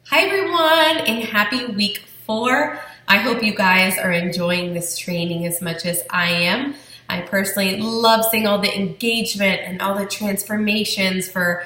Hi everyone, and happy week 4. I hope you guys are enjoying this training as much as I am. I personally love seeing all the engagement and all the transformations for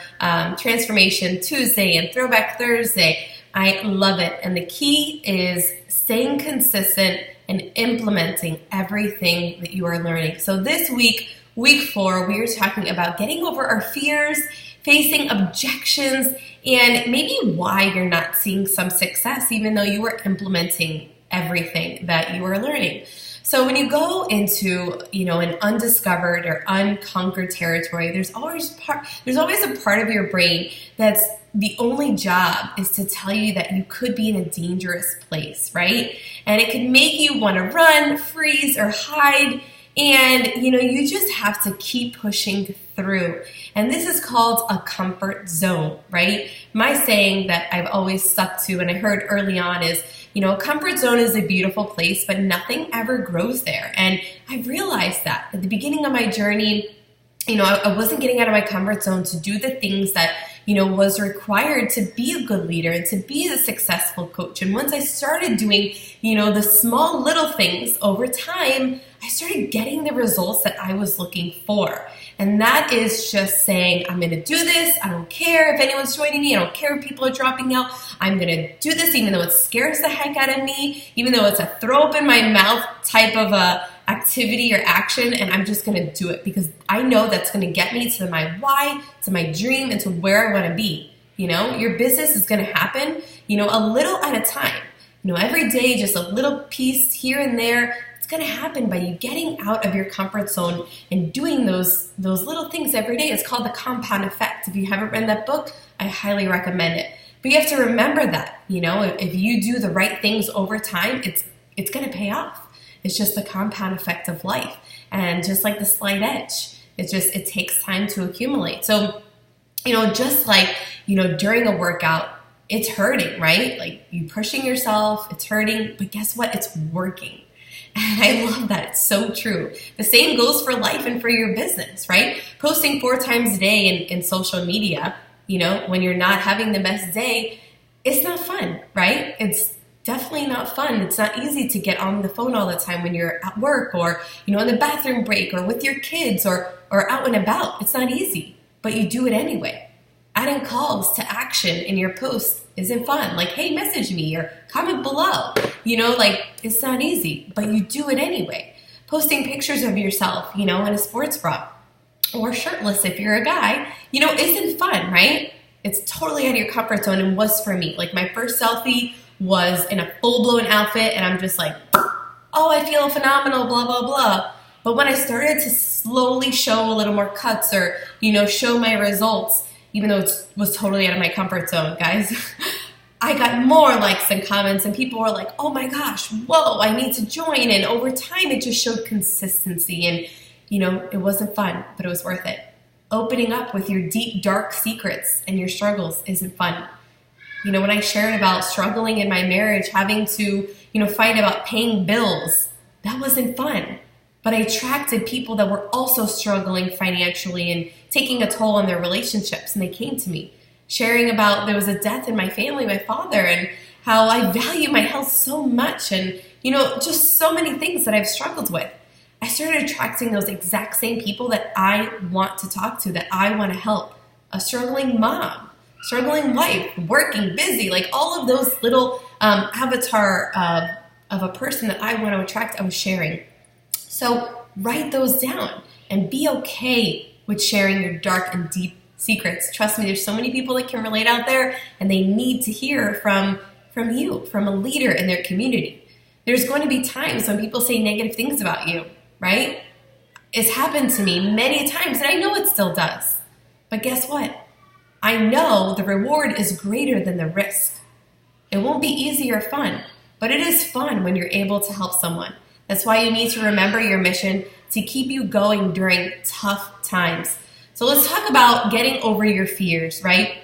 Transformation Tuesday and Throwback Thursday. I love it, and the key is staying consistent and implementing everything that you are learning. So this week, week 4, we are talking about getting over our fears, facing objections, and maybe why you're not seeing some success even though you are implementing everything that you are learning. So when you go into, an undiscovered or unconquered territory, there's always a part of your brain that's the only job is to tell you that you could be in a dangerous place, right? And it can make you want to run, freeze, or hide. And, you just have to keep pushing through. And this is called a comfort zone, right? My saying that I've always stuck to and I heard early on is, a comfort zone is a beautiful place, but nothing ever grows there. And I realized that at the beginning of my journey, I wasn't getting out of my comfort zone to do the things that, was required to be a good leader and to be a successful coach. And once I started doing, the small little things over time, I started getting the results that I was looking for. And that is just saying, I'm going to do this. I don't care if anyone's joining me. I don't care if people are dropping out. I'm going to do this even though it scares the heck out of me, even though it's a throw up in my mouth type of a activity or action, and I'm just going to do it because I know that's going to get me to my why, to my dream, and to where I want to be. Your business is going to happen, a little at a time. Every day, just a little piece here and there. It's going to happen by you getting out of your comfort zone and doing those little things every day. It's called the compound effect. If you haven't read that book, I highly recommend it. But you have to remember that, if you do the right things over time, it's going to pay off. It's just the compound effect of life. And just like the slight edge, it takes time to accumulate. So, just like, during a workout, it's hurting, right? Like you pushing yourself, it's hurting, but guess what? It's working. And I love that. It's so true. The same goes for life and for your business, right? Posting 4 times a day in social media, when you're not having the best day, it's not fun, right? It's definitely not fun. It's not easy to get on the phone all the time when you're at work or, on the bathroom break or with your kids or out and about. It's not easy, but you do it anyway. Adding calls to action in your post isn't fun. Like, hey, message me or comment below. It's not easy, but you do it anyway. Posting pictures of yourself, in a sports bra or shirtless if you're a guy, isn't fun, right? It's totally out of your comfort zone and was for me. Like my first selfie was in a full-blown outfit and I'm just like, oh, I feel phenomenal, blah, blah, blah. But when I started to slowly show a little more cuts or, show my results, even though it was totally out of my comfort zone, guys, I got more likes and comments and people were like, oh my gosh, whoa, I need to join. And over time, it just showed consistency and, it wasn't fun, but it was worth it. Opening up with your deep, dark secrets and your struggles isn't fun. When I shared about struggling in my marriage, having to, fight about paying bills, that wasn't fun. But I attracted people that were also struggling financially and taking a toll on their relationships, and they came to me. Sharing about there was a death in my family, my father, and how I value my health so much and, just so many things that I've struggled with. I started attracting those exact same people that I want to talk to, that I want to help. A struggling mom, struggling wife, working, busy, like all of those little avatar of a person that I want to attract, I was sharing. So write those down and be okay with sharing your dark and deep secrets. Trust me, there's so many people that can relate out there and they need to hear from you, from a leader in their community. There's going to be times when people say negative things about you, right? It's happened to me many times and I know it still does. But guess what? I know the reward is greater than the risk. It won't be easy or fun, but it is fun when you're able to help someone. That's why you need to remember your mission to keep you going during tough times. So let's talk about getting over your fears, right?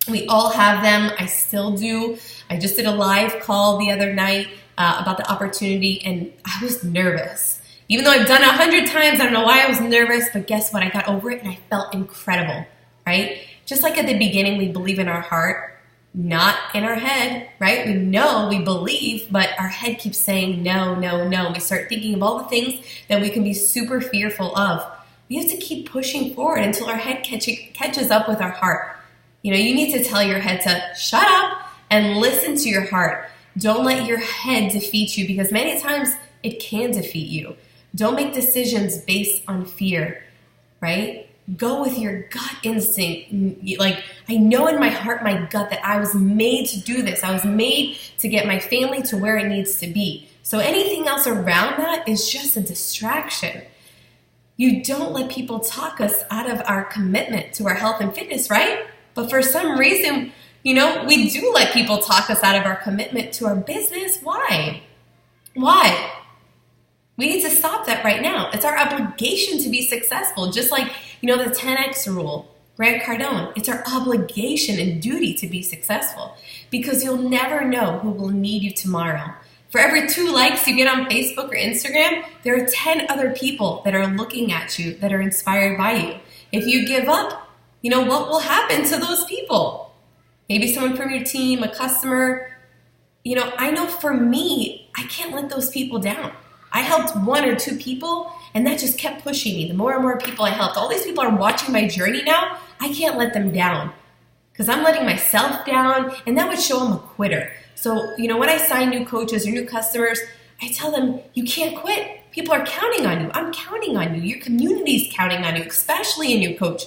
We all have them. I still do. I just did a live call the other night about the opportunity and I was nervous. Even though I've done it 100 times, I don't know why I was nervous, but guess what? I got over it and I felt incredible, right? Just like at the beginning, we believe in our heart. not in our head, right? We know, we believe, but our head keeps saying no, no, no. We start thinking of all the things that we can be super fearful of. We have to keep pushing forward until our head catches up with our heart. You need to tell your head to shut up and listen to your heart. Don't let your head defeat you, because many times it can defeat you. Don't make decisions based on fear, right? Go with your gut instinct. Like, I know in my heart, my gut, that I was made to do this. I was made to get my family to where it needs to be. So anything else around that is just a distraction. You don't let people talk us out of our commitment to our health and fitness, right? But for some reason, we do let people talk us out of our commitment to our business. Why? Why? We need to stop that right now. It's our obligation to be successful. Just like, the 10X rule, Grant Cardone. It's our obligation and duty to be successful, because you'll never know who will need you tomorrow. For every 2 likes you get on Facebook or Instagram, there are 10 other people that are looking at you, that are inspired by you. If you give up, what will happen to those people? Maybe someone from your team, a customer. I know for me, I can't let those people down. I helped 1 or 2 people, and that just kept pushing me. The more and more people I helped, all these people are watching my journey now. I can't let them down, because I'm letting myself down, and that would show I'm a quitter. So, when I sign new coaches or new customers, I tell them, you can't quit. People are counting on you. I'm counting on you. Your community's counting on you, especially a new coach.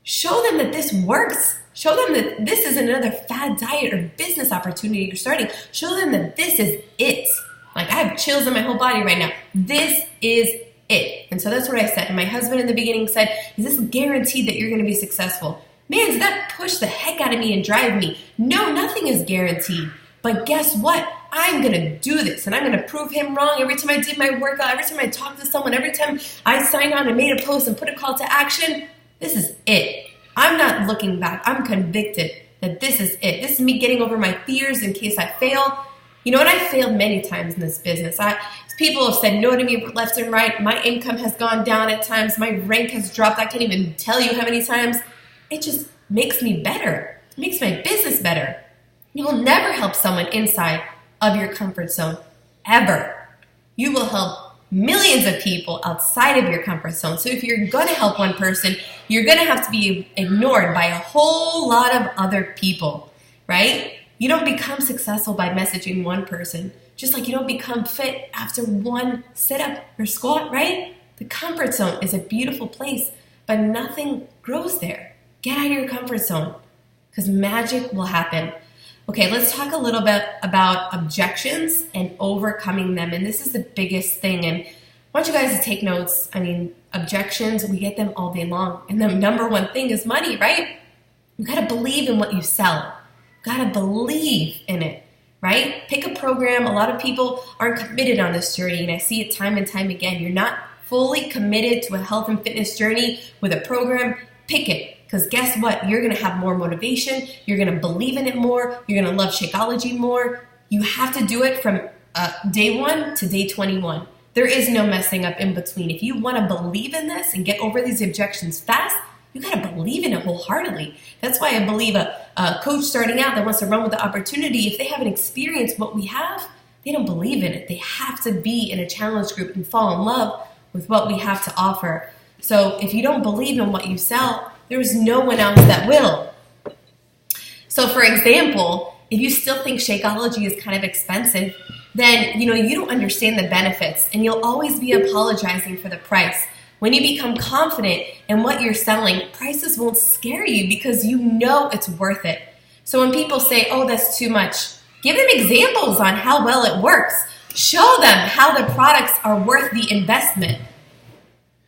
Show them that this works. Show them that this isn't another fad diet or business opportunity you're starting. Show them that this is it. Like, I have chills in my whole body right now. This is it. And so that's what I said. And my husband in the beginning said, is this guaranteed that you're going to be successful? Man, did that push the heck out of me and drive me? No, nothing is guaranteed. But guess what? I'm going to do this, and I'm going to prove him wrong every time I did my workout, every time I talked to someone, every time I signed on and made a post and put a call to action. This is it. I'm not looking back. I'm convicted that this is it. This is me getting over my fears in case I fail. And I failed many times in this business. People have said no to me left and right. My income has gone down at times. My rank has dropped. I can't even tell you how many times. It just makes me better. It makes my business better. You will never help someone inside of your comfort zone, ever. You will help millions of people outside of your comfort zone. So if you're going to help one person, you're going to have to be ignored by a whole lot of other people, right? You don't become successful by messaging one person, just like you don't become fit after one sit-up or squat, right? The comfort zone is a beautiful place, but nothing grows there. Get out of your comfort zone, because magic will happen. Okay, let's talk a little bit about objections and overcoming them. And this is the biggest thing. And I want you guys to take notes. Objections, we get them all day long. And the number one thing is money, right? You gotta believe in what you sell. You gotta believe in it, right? Pick a program. A lot of people aren't committed on this journey, and I see it time and time again. You're not fully committed to a health and fitness journey with a program. Pick it. Because guess what? You're going to have more motivation. You're going to believe in it more. You're going to love Shakeology more. You have to do it from day 1 to day 21. There is no messing up in between. If you want to believe in this and get over these objections fast, you got to believe in it wholeheartedly. That's why I believe a coach starting out that wants to run with the opportunity, if they haven't experienced what we have, they don't believe in it. They have to be in a challenge group and fall in love with what we have to offer. So if you don't believe in what you sell, there's no one else that will. So for example, if you still think Shakeology is kind of expensive, then you don't understand the benefits, and you'll always be apologizing for the price. When you become confident in what you're selling, prices won't scare you because you know it's worth it. So when people say, oh, that's too much, give them examples on how well it works. Show them how the products are worth the investment.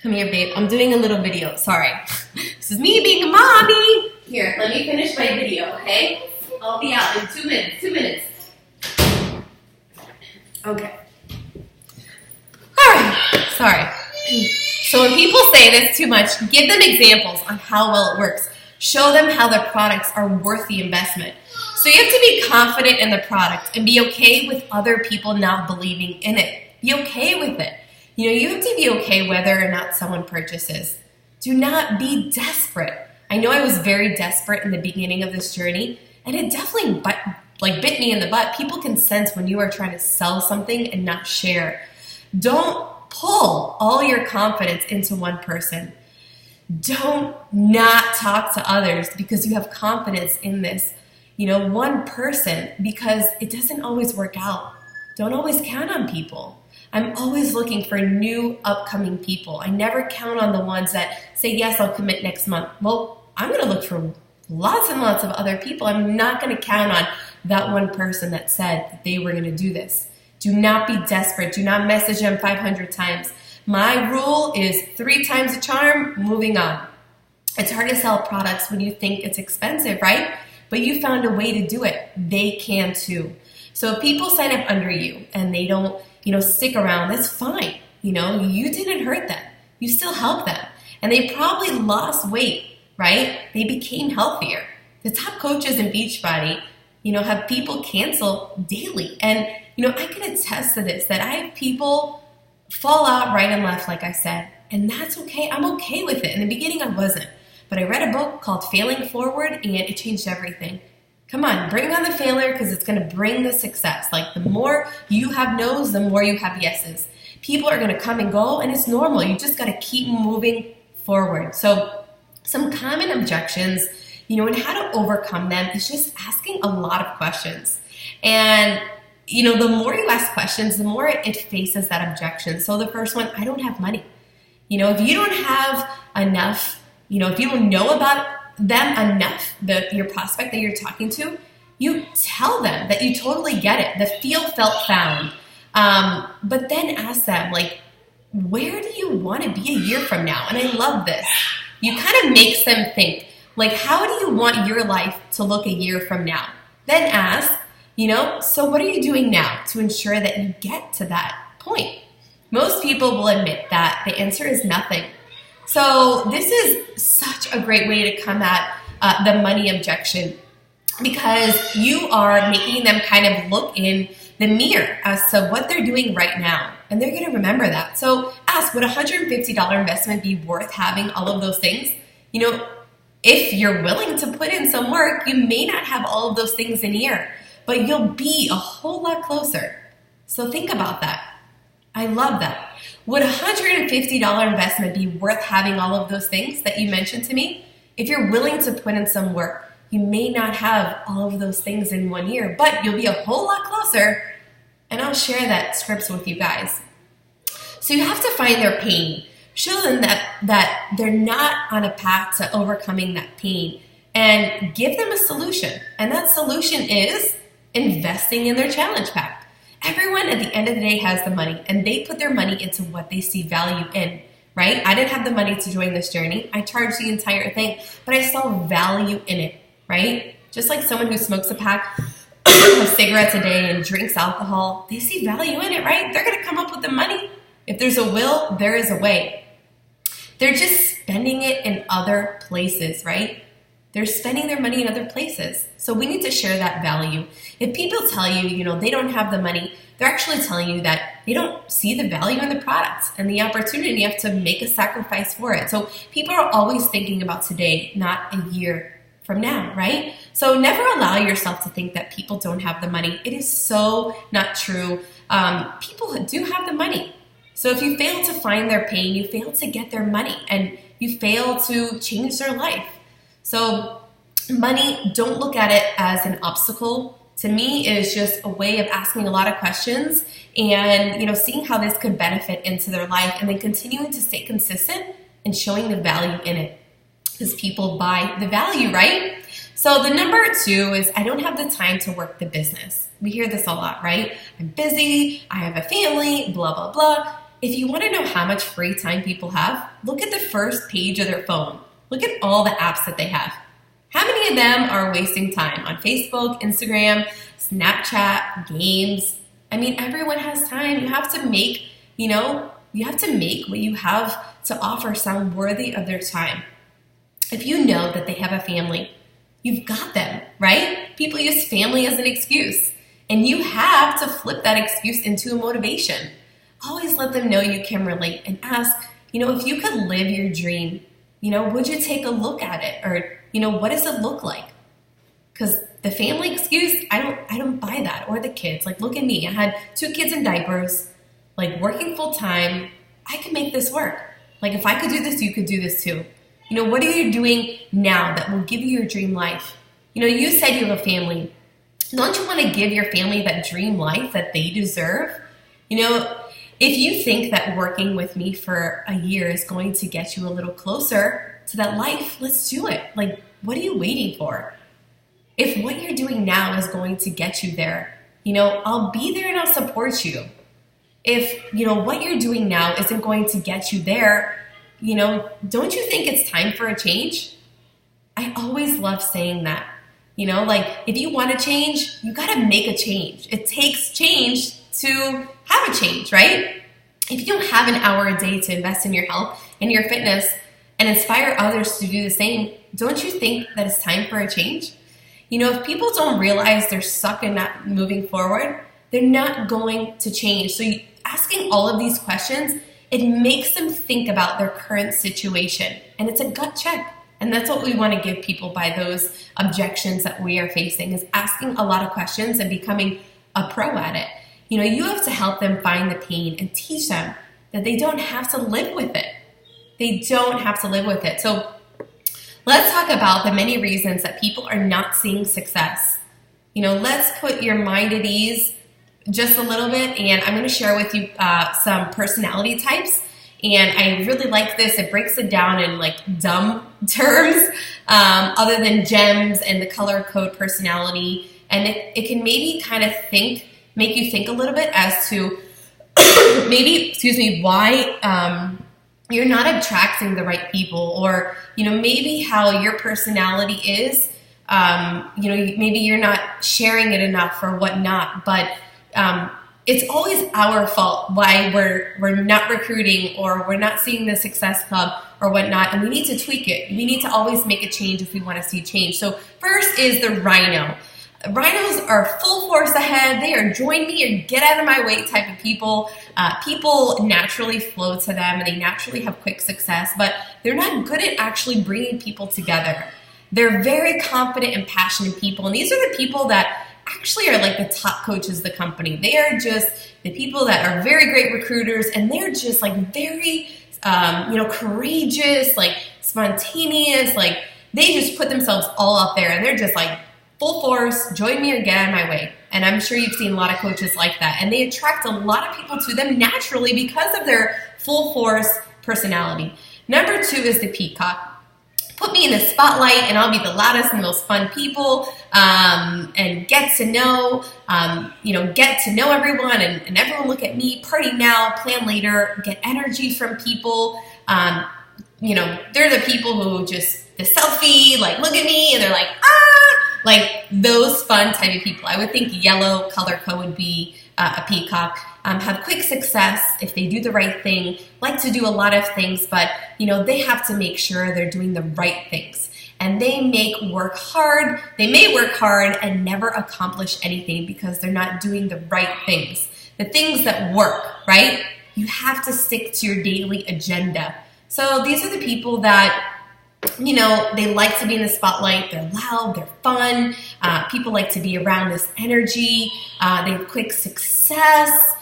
Come here, babe. I'm doing a little video. Sorry. This is me being a mommy. Here, let me finish my video, okay? I'll be out in 2 minutes. 2 minutes. Okay. All right. Sorry. So when people say that's too much, give them examples on how well it works. Show them how the products are worth the investment. So you have to be confident in the product and be okay with other people not believing in it. Be okay with it. You have to be okay whether or not someone purchases. Do not be desperate. I know I was very desperate in the beginning of this journey, And it definitely bit me in the butt. People can sense when you are trying to sell something and not share. Don't pull all your confidence into one person. Don't not talk to others because you have confidence in this, one person, because it doesn't always work out. Don't always count on people. I'm always looking for new upcoming people. I never count on the ones that say, yes, I'll commit next month. Well, I'm going to look for lots and lots of other people. I'm not going to count on that one person that said that they were going to do this. Do not be desperate. Do not message them 500 times. My rule is 3 times a charm, moving on. It's hard to sell products when you think it's expensive, right? But you found a way to do it. They can too. So if people sign up under you and they don't, stick around, that's fine. You didn't hurt them. You still helped them. And they probably lost weight, right? They became healthier. The top coaches in Beachbody, have people cancel daily. And, I can attest to this, that I have people fall out right and left, like I said. And that's okay. I'm okay with it. In the beginning, I wasn't. But I read a book called Failing Forward, and it changed everything. Come on, bring on the failure because it's going to bring the success. Like the more you have no's, the more you have yeses. People are going to come and go, and it's normal. You just got to keep moving forward. So some common objections, and how to overcome them is just asking a lot of questions. And, the more you ask questions, the more it faces that objection. So the first one, I don't have money. If you don't have enough, if you don't know about them enough, your prospect that you're talking to, you tell them that you totally get it. The feel, felt, found. But then ask them, where do you want to be a year from now? And I love this. You kind of makes them think, how do you want your life to look a year from now? Then ask, so what are you doing now to ensure that you get to that point? Most people will admit that the answer is nothing. So this is such a great way to come at the money objection, because you are making them kind of look in the mirror as to what they're doing right now. And they're going to remember that. So ask, would a $150 investment be worth having all of those things? If you're willing to put in some work, you may not have all of those things in a year, but you'll be a whole lot closer. So think about that. I love that. Would a $150 investment be worth having all of those things that you mentioned to me? If you're willing to put in some work, you may not have all of those things in 1 year, but you'll be a whole lot closer, and I'll share that scripts with you guys. So you have to find their pain. Show them that they're not on a path to overcoming that pain, and give them a solution. And that solution is investing in their challenge pack. Everyone at the end of the day has the money, and they put their money into what they see value in, right? I didn't have the money to join this journey. I charged the entire thing, but I saw value in it, right? Just like someone who smokes a pack of cigarettes a day and drinks alcohol, they see value in it, right? They're going to come up with the money. If there's a will, there is a way. They're just spending it in other places, right? They're spending their money in other places. So we need to share that value. If people tell you, they don't have the money, they're actually telling you that they don't see the value in the products and the opportunity. You have to make a sacrifice for it. So people are always thinking about today, not a year from now, right? So never allow yourself to think that people don't have the money. It is so not true. People do have the money. So if you fail to find their pain, you fail to get their money, and you fail to change their life. So money, don't look at it as an obstacle. To me, it is just a way of asking a lot of questions and, seeing how this could benefit into their life, and then continuing to stay consistent and showing the value in it, because people buy the value, right? So the number 2 is, I don't have the time to work the business. We hear this a lot, right? I'm busy, I have a family, blah, blah, blah. If you want to know how much free time people have, look at the first page of their phone. Look at all the apps that they have. How many of them are wasting time on Facebook, Instagram, Snapchat, games? I mean, everyone has time. You have to make, what you have to offer sound worthy of their time. If you know that they have a family, you've got them, right? People use family as an excuse, and you have to flip that excuse into a motivation. Always let them know you can relate, and ask, if you could live your dream, would you take a look at it? Or, what does it look like? Because the family excuse, I don't buy that. Or the kids. Like, look at me. I had 2 kids in diapers, like working full time. I can make this work. Like, if I could do this, you could do this too. What are you doing now that will give you your dream life? You said you have a family. Don't you want to give your family that dream life that they deserve? If you think that working with me for a year is going to get you a little closer to that life, let's do it. Like, what are you waiting for? If what you're doing now is going to get you there, I'll be there and I'll support you. If, what you're doing now isn't going to get you there, don't you think it's time for a change? I always love saying that. Like, if you want to change, you got to make a change. It takes change to have a change, right? If you don't have an hour a day to invest in your health and your fitness and inspire others to do the same, don't you think that it's time for a change? If people don't realize they're stuck and not moving forward, they're not going to change. So asking all of these questions, it makes them think about their current situation. And it's a gut check. And that's what we want to give people by those objections that we are facing, is asking a lot of questions and becoming a pro at it. You have to help them find the pain and teach them that they don't have to live with it. They don't have to live with it. So let's talk about the many reasons that people are not seeing success. Let's put your mind at ease just a little bit, and I'm going to share with you some personality types. And I really like this. It breaks it down in like dumb terms, other than gems and the color code personality. And it can maybe kind of make you think a little bit as to why you're not attracting the right people, or, maybe how your personality is, maybe you're not sharing it enough or whatnot, but it's always our fault why we're not recruiting, or we're not seeing the success club or whatnot, and we need to tweak it. We need to always make a change if we want to see change. So first is the rhino. Rhinos are full force ahead. They are join me or get out of my way type of people. People naturally flow to them and they naturally have quick success, but they're not good at actually bringing people together. They're very confident and passionate people, and these are the people that actually are like the top coaches of the company. They are just the people that are very great recruiters, and they're just like very, courageous, like spontaneous, like they just put themselves all out there, and they're just like full force, join me or get out of my way. And I'm sure you've seen a lot of coaches like that, and they attract a lot of people to them naturally because of their full force personality. Number 2 is the peacock. Put me in the spotlight and I'll be the loudest and most fun people, and get to know everyone, and everyone look at me, party now, plan later, get energy from people. They're the people who just, the selfie, like look at me, and they're like, like those fun type of people. I would think yellow color code would be a peacock. Have quick success if they do the right thing, like to do a lot of things, but they have to make sure they're doing the right things. And they may work hard and never accomplish anything because they're not doing the right things. The things that work, right? You have to stick to your daily agenda. So these are the people that, they like to be in the spotlight. They're loud, they're fun. People like to be around this energy. They have quick success.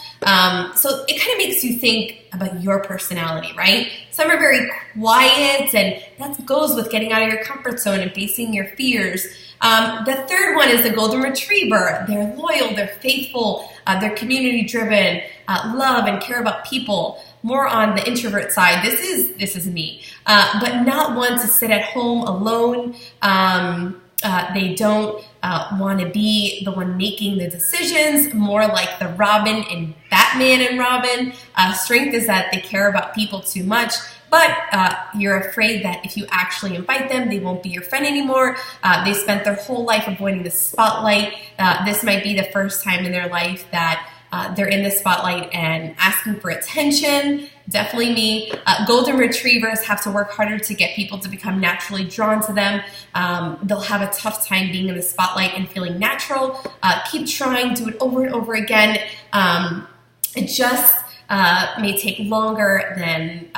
So it kind of makes you think about your personality, right? Some are very quiet, and that goes with getting out of your comfort zone and facing your fears. The third one is the golden retriever. They're loyal, they're faithful, they're community driven, love and care about people. More on the introvert side. This is me, but not one to sit at home alone. They don't want to be the one making the decisions, more like the Robin and Batman and Robin. Strength is that they care about people too much, but you're afraid that if you actually invite them, they won't be your friend anymore. They spent their whole life avoiding the spotlight. This might be the first time in their life that they're in the spotlight and asking for attention. Definitely me. Golden retrievers have to work harder to get people to become naturally drawn to them. They'll have a tough time being in the spotlight and feeling natural. Keep trying, do it over and over again. Just may take longer than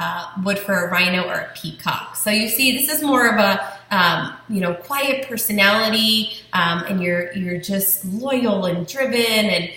would for a rhino or a peacock. So you see, this is more of a quiet personality, and you're just loyal and driven, and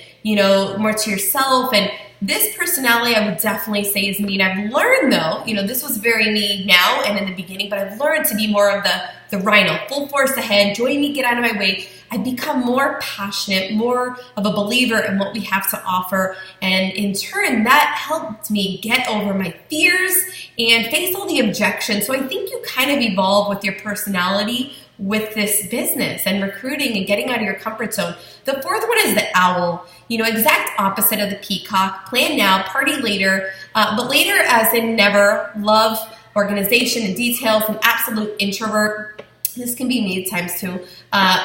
more to yourself. And this personality, I would definitely say, is me. And I've learned, though, this was very me now and in the beginning, but I've learned to be more of the rhino, full force ahead, join me, get out of my way. I've become more passionate, more of a believer in what we have to offer. And in turn, that helped me get over my fears and face all the objections. So I think you kind of evolve with your personality with this business and recruiting and getting out of your comfort zone. The fourth one is the owl, exact opposite of the peacock. Plan now, party later, but later as in never. Love organization and details, an absolute introvert. This can be me at times too.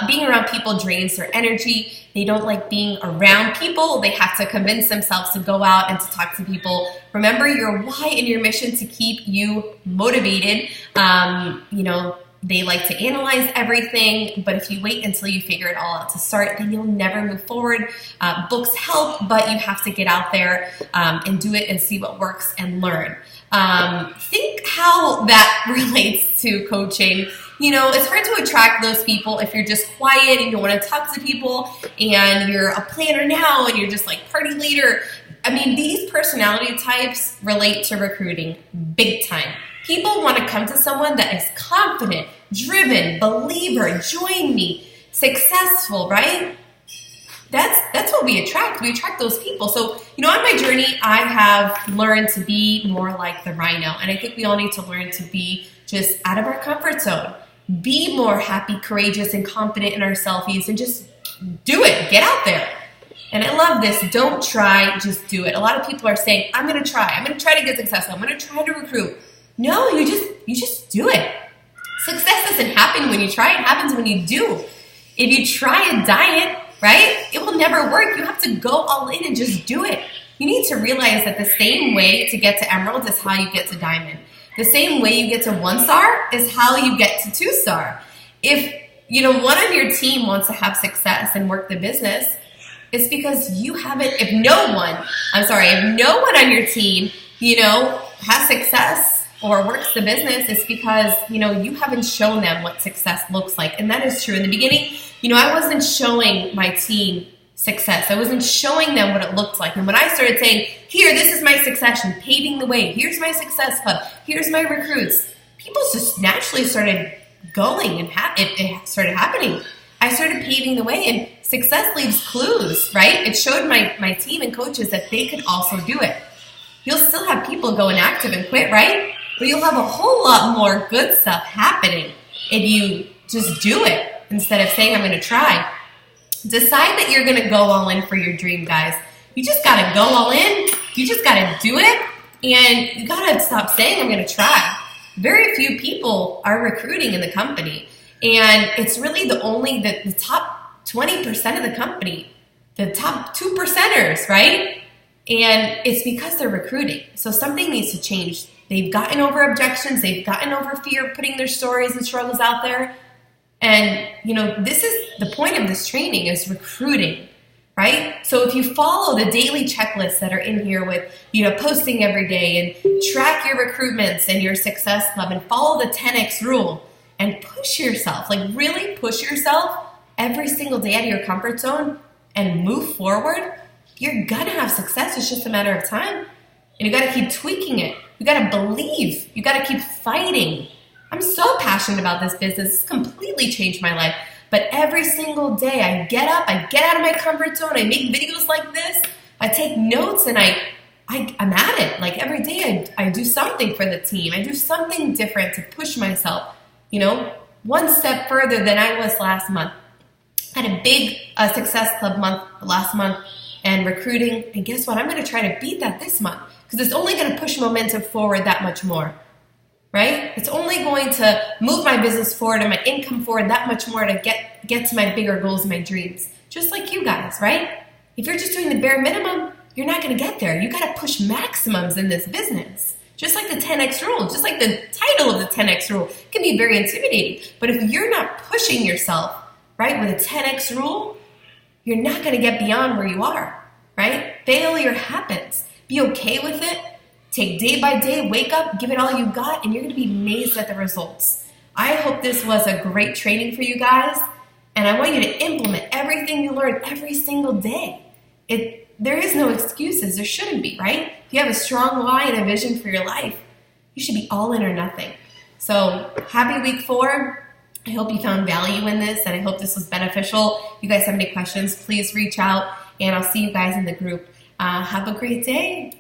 Being around people drains their energy. They don't like being around people. They have to convince themselves to go out and to talk to people. Remember your why and your mission to keep you motivated. They like to analyze everything, but if you wait until you figure it all out to start, then you'll never move forward. Books help, but you have to get out there and do it and see what works and learn. Think how that relates to coaching. It's hard to attract those people if you're just quiet and you don't want to talk to people, and you're a planner now and you're just like party leader. I mean, these personality types relate to recruiting big time. People want to come to someone that is confident, driven, believer, join me, successful, right? That's what we attract. We attract those people. So, on my journey, I have learned to be more like the rhino. And I think we all need to learn to be just out of our comfort zone. Be more happy, courageous, and confident in our selfies, and just do it. Get out there. And I love this. Don't try, just do it. A lot of people are saying, I'm going to try. I'm going to try to get successful. I'm going to try to recruit. No, you just do it. Success doesn't happen when you try. It happens when you do. If you try a diet, right, it will never work. You have to go all in and just do it. You need to realize that the same way to get to emerald is how you get to diamond. The same way you get to 1 star is how you get to 2 star. If one on your team wants to have success and work the business, it's because you haven't. If no one on your team, has success or works the business, it's because, you haven't shown them what success looks like. And that is true. In the beginning, I wasn't showing my team success. I wasn't showing them what it looked like. And when I started saying, here, this is my succession, paving the way, here's my success club, here's my recruits, people just naturally started going, and it started happening. I started paving the way, and success leaves clues, right? It showed my team and coaches that they could also do it. You'll still have people go inactive and quit, right? But you'll have a whole lot more good stuff happening if you just do it instead of saying, I'm going to try. Decide that you're going to go all in for your dream, guys. You just got to go all in. You just got to do it. And you got to stop saying, I'm going to try. Very few people are recruiting in the company. And it's really the top 20% of the company, the top 2%ers, right? And it's because they're recruiting. So something needs to change. They've gotten over objections. They've gotten over fear of putting their stories and struggles out there. And, this is the point of this training, is recruiting, right? So if you follow the daily checklists that are in here with, posting every day, and track your recruitments and your success club, and follow the 10X rule, and push yourself, like really push yourself every single day out of your comfort zone and move forward, you're gonna have success. It's just a matter of time. And you gotta keep tweaking it. You gotta believe. You gotta keep fighting. I'm so passionate about this business. It's completely changed my life. But every single day I get up, I get out of my comfort zone, I make videos like this, I take notes, and I'm at it. Like every day I do something for the team. I do something different to push myself, one step further than I was last month. I had a big success club month last month and recruiting. And guess what? I'm going to try to beat that this month, because it's only going to push momentum forward that much more, right? It's only going to move my business forward and my income forward that much more to get to my bigger goals and my dreams. Just like you guys, right? If you're just doing the bare minimum, you're not going to get there. You got to push maximums in this business. Just like the 10X rule, just like the title of the 10X rule, it can be very intimidating. But if you're not pushing yourself, right, with a 10X rule, you're not going to get beyond where you are, right? Failure happens. Be okay with it. Take day by day, wake up, give it all you got, and you're going to be amazed at the results. I hope this was a great training for you guys, and I want you to implement everything you learn every single day. There is no excuses. There shouldn't be, right? If you have a strong why and a vision for your life, you should be all in or nothing. So happy week 4. I hope you found value in this, and I hope this was beneficial. If you guys have any questions, please reach out, and I'll see you guys in the group. Have a great day.